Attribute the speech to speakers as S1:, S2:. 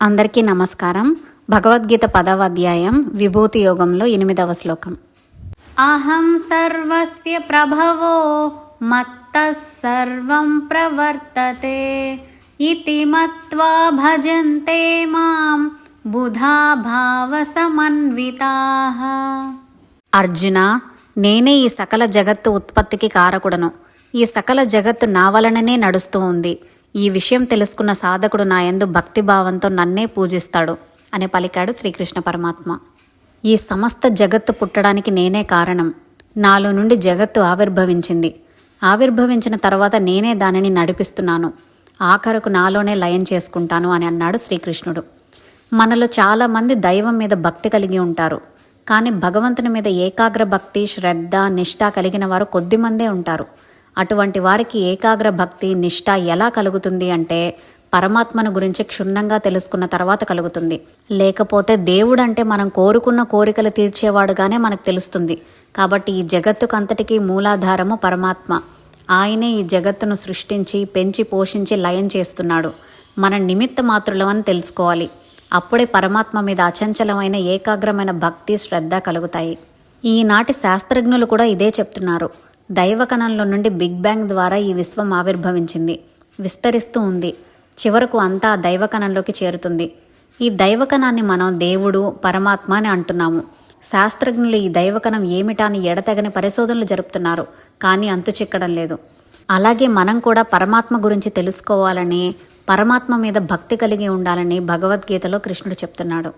S1: అందరికీ నమస్కారం. భగవద్గీత 10వ అధ్యాయం విభూతి యోగంలో 8వ శ్లోకం. అహం సర్వస్య ప్రభవో మత్తః సర్వం ప్రవర్తతే ఇతి మత్వా భజంతే మాం బుధా భావ సమన్వితాః. అర్జున, నేనే ఈ సకల జగత్తు ఉత్పత్తికి కారకుడను. ఈ సకల జగత్తు నా వలననే నడుస్తూ ఉంది. ఈ విషయం తెలుసుకున్న సాధకుడు నా యందు భక్తిభావంతో నన్నే పూజిస్తాడు అని పలికాడు శ్రీకృష్ణ పరమాత్మ. ఈ సమస్త జగత్తు పుట్టడానికి నేనే కారణం. నాలో నుండి జగత్తు ఆవిర్భవించింది. ఆవిర్భవించిన తర్వాత నేనే దానిని నడిపిస్తున్నాను. ఆఖరకు నాలోనే లయం చేసుకుంటాను అని అన్నాడు శ్రీకృష్ణుడు. మనలో చాలామంది దైవం మీద భక్తి కలిగి ఉంటారు. కానీ భగవంతుని మీద ఏకాగ్ర భక్తి, శ్రద్ధ, నిష్ఠ కలిగిన వారు కొద్దిమందే ఉంటారు. అటువంటి వారికి ఏకాగ్ర భక్తి, నిష్ఠ ఎలా కలుగుతుంది అంటే పరమాత్మను గురించి క్షుణ్ణంగా తెలుసుకున్న తర్వాత కలుగుతుంది. లేకపోతే దేవుడు అంటే మనం కోరుకున్న కోరికలు తీర్చేవాడుగానే మనకు తెలుస్తుంది. కాబట్టి ఈ జగత్తుకంతటికీ మూలాధారము పరమాత్మ. ఆయనే ఈ జగత్తును సృష్టించి, పెంచి, పోషించి లయం చేస్తున్నాడు. మన నిమిత్త మాత్రులమని తెలుసుకోవాలి. అప్పుడే పరమాత్మ మీద అచంచలమైన ఏకాగ్రమైన భక్తి, శ్రద్ధ కలుగుతాయి. ఈనాటి శాస్త్రజ్ఞులు కూడా ఇదే చెప్తున్నారు. దైవకణంలో నుండి బిగ్ బ్యాంగ్ ద్వారా ఈ విశ్వం ఆవిర్భవించింది, విస్తరిస్తూ ఉంది. చివరకు అంతా దైవకణంలోకి చేరుతుంది. ఈ దైవకణాన్ని మనం దేవుడు, పరమాత్మ అని అంటున్నాము. శాస్త్రజ్ఞులు ఈ దైవకణం ఏమిటా అని ఎడతెగని పరిశోధనలు జరుపుతున్నారు. కానీ అంతు చిక్కడం లేదు. అలాగే మనం కూడా పరమాత్మ గురించి తెలుసుకోవాలని, పరమాత్మ మీద భక్తి కలిగి ఉండాలని భగవద్గీతలో కృష్ణుడు చెప్తున్నాడు.